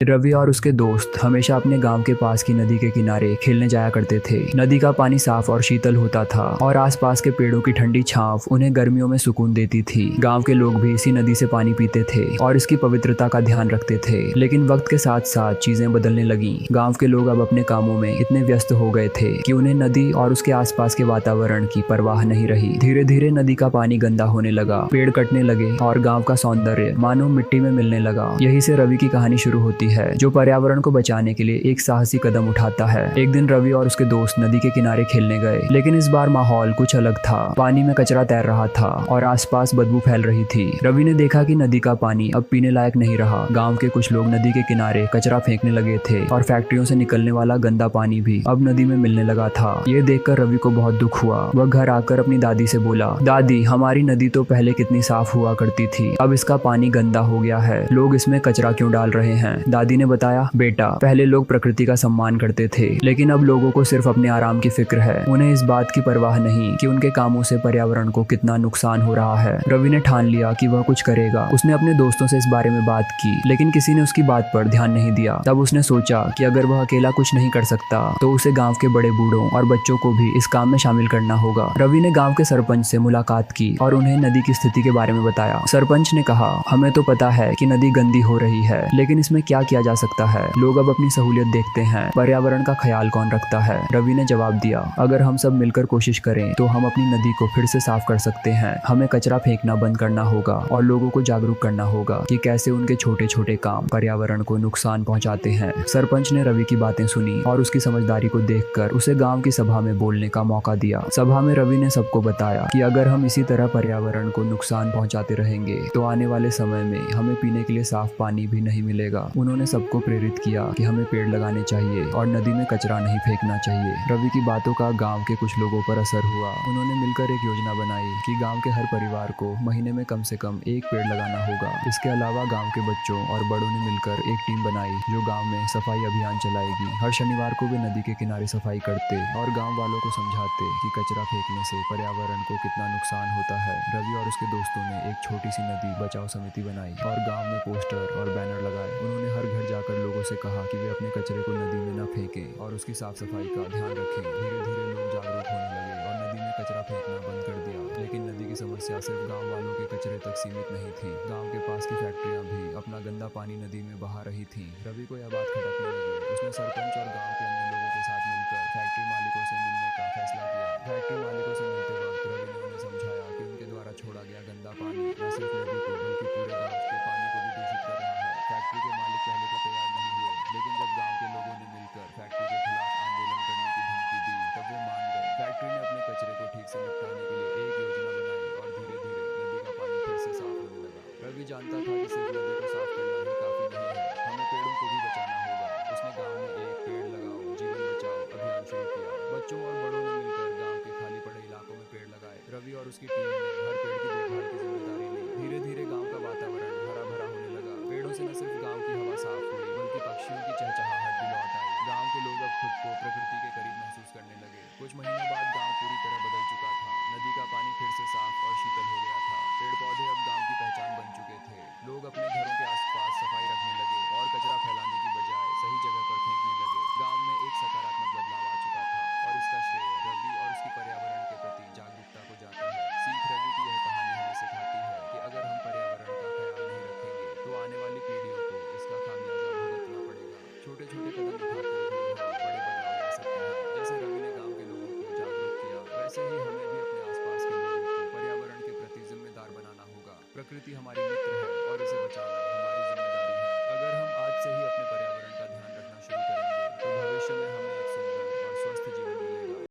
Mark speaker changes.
Speaker 1: रवि और उसके दोस्त हमेशा अपने गांव के पास की नदी के किनारे खेलने जाया करते थे। नदी का पानी साफ और शीतल होता था और आसपास के पेड़ों की ठंडी छांव उन्हें गर्मियों में सुकून देती थी। गांव के लोग भी इसी नदी से पानी पीते थे और इसकी पवित्रता का ध्यान रखते थे। लेकिन वक्त के साथ साथ चीजें बदलने लगी। गाँव के लोग अब अपने कामों में इतने व्यस्त हो गए थे कि उन्हें नदी और उसके आसपास के वातावरण की परवाह नहीं रही। धीरे धीरे नदी का पानी गंदा होने लगा, पेड़ कटने लगे और गाँव का सौंदर्य मानो मिट्टी में मिलने लगा। यही से रवि की कहानी शुरू होती है, जो पर्यावरण को बचाने के लिए एक साहसी कदम उठाता है। एक दिन रवि और उसके दोस्त नदी के किनारे खेलने गए, लेकिन इस बार माहौल कुछ अलग था। पानी में कचरा तैर रहा था और आसपास बदबू फैल रही थी। रवि ने देखा कि नदी का पानी अब पीने लायक नहीं रहा। गांव के कुछ लोग नदी के किनारे कचरा फेंकने लगे थे और फैक्ट्रियों से निकलने वाला गंदा पानी भी अब नदी में मिलने लगा था। ये देखकर रवि को बहुत दुख हुआ। वह घर आकर अपनी दादी से बोला, दादी, हमारी नदी तो पहले कितनी साफ हुआ करती थी, अब इसका पानी गंदा हो गया है। लोग इसमें कचरा क्यों डाल रहे हैं? दादी ने बताया, बेटा, पहले लोग प्रकृति का सम्मान करते थे, लेकिन अब लोगों को सिर्फ अपने आराम की फिक्र है। उन्हें इस बात की परवाह नहीं कि उनके कामों से पर्यावरण को कितना नुकसान हो रहा है। रवि ने ठान लिया कि वह कुछ करेगा। उसने अपने दोस्तों से इस बारे में बात की, लेकिन किसी ने उसकी बात पर ध्यान नहीं दिया। तब उसने सोचा कि अगर वह अकेला कुछ नहीं कर सकता तो उसे गांव के बड़े बूढ़ों और बच्चों को भी इस काम में शामिल करना होगा। रवि ने गांव के सरपंच से मुलाकात की और उन्हें नदी की स्थिति के बारे में बताया। सरपंच ने कहा, हमें तो पता है कि नदी गंदी हो रही है, लेकिन इसमें क्या किया जा सकता है? लोग अब अपनी सहूलियत देखते हैं, पर्यावरण का ख्याल कौन रखता है? रवि ने जवाब दिया, अगर हम सब मिलकर कोशिश करें तो हम अपनी नदी को फिर से साफ कर सकते हैं। हमें कचरा फेंकना बंद करना होगा और लोगों को जागरूक करना होगा कि कैसे उनके छोटे छोटे काम पर्यावरण को नुकसान पहुंचाते हैं। सरपंच ने रवि की बातें सुनी और उसकी समझदारी को देखकर उसे गांव की सभा में बोलने का मौका दिया। सभा में रवि ने सबको बताया कि अगर हम इसी तरह पर्यावरण को नुकसान पहुंचाते रहेंगे तो आने वाले समय में हमें पीने के लिए साफ पानी भी नहीं मिलेगा। उन्होंने सबको प्रेरित किया कि हमें पेड़ लगाने चाहिए और नदी में कचरा नहीं फेंकना चाहिए। रवि की बातों का गांव के कुछ लोगों पर असर हुआ। उन्होंने मिलकर एक योजना बनाई कि गांव के हर परिवार को महीने में कम से कम एक पेड़ लगाना होगा। इसके अलावा गांव के बच्चों और बड़ों ने मिलकर एक टीम बनाई जो गांव में सफाई अभियान चलाएगी। हर शनिवार को वे नदी के किनारे सफाई करते और गांव वालों को समझाते कि कचरा फेंकने से पर्यावरण को कितना नुकसान होता है। रवि और उसके दोस्तों ने एक छोटी सी नदी बचाओ समिति बनाई और गांव में पोस्टर और बैनर लगाए। उन्होंने हर घर जाकर लोगों से कहा कि वे अपने कचरे को नदी में न फेंकें और उसकी साफ सफाई का ध्यान रखें। धीरे धीरे लोग जागरूक होने लगे और नदी में कचरा फेंकना बंद कर दिया। लेकिन नदी की समस्या सिर्फ गांव वालों के कचरे तक सीमित नहीं थी। गांव के पास की फैक्ट्रियां भी अपना गंदा पानी नदी में बहा रही थीं। रवि को यह बात खटकने लगी। उसने सरपंच और गांव के अन्य लोगों के साथ मिलकर फैक्ट्री मालिकों से मिलने का फैसला किया। फैक्ट्री मालिकों से मिलते वक्त रवि ने उन्हें समझाया कि उनके द्वारा छोड़ा गया गंदा पानी न सिर्फ नदी को बल्कि पूरे गांव के पानी को भी दूषित कर रहा है। फैक्ट्री के मालिक पहले तो तैयार नहीं हुए, लेकिन जब गांव के लोगों ने मिलकर फैक्ट्री के खिलाफ आंदोलन करने की धमकी दी तब वे मान गए। फैक्ट्री ने अपने कचरे को ठीक से निपटाने के लिए एक योजना बनाई और धीरे धीरे नदी का पानी फिर से साफ होने लगा। रवि जानता था कि सिर्फ नदी को साफ करना ही काफी नहीं है, हमें पेड़ों को भी बचाना होगा। उसने गांव में एक पेड़ लगाओ जीवन बचाओ अभियान शुरू किया। बच्चों और बड़ों ने मिलकर गांव के खाली पड़े इलाकों में पेड़ लगाए। रवि और उसकी टीम ने हर पेड़ की देखभाल की जिम्मेदारी ली। धीरे धीरे गांव का वातावरण हरा भरा होने लगा। पेड़ों से न सिर्फ गांव की हवा साफ हुई बल्कि पक्षियों की चहचहाहट भी लौट आई। गांव के लोग अब खुद को प्रकृति के करीब महसूस करने लगे। कुछ महीनों बाद गांव पूरी तरह बदल चुका था। नदी का पानी फिर से साफ और शीतल हो गया था। पेड़ पौधे अब गांव की पहचान बन चुके थे। लोग अपने घरों के आसपास सफाई रखने लगे और कचरा फैलाने की बजाय सही जगह पर फेंकने लगे। गांव में एक सकारात्मक बदलाव आ चुका था और इसका श्रेय रवि और उसकी पर्यावरण के प्रति जागरूकता को जाता है। सीख रवि की यह कहानी हमें सिखाती है कि अगर हम पर्यावरण का ख्याल नहीं रखेंगे तो आने वाली पीढ़ियों को इसका खामियाजा भुगतना पड़ेगा। छोटे छोटे कदम उठाकर भी हम बड़े बदलाव ला सकते हैं। जैसे रवि ने गांव के लोगों को जागरूक किया, वैसे ही हमें भी अपने आसपास के लोगों को पर्यावरण के प्रति जिम्मेदार बनाना होगा। प्रकृति हमारी मित्र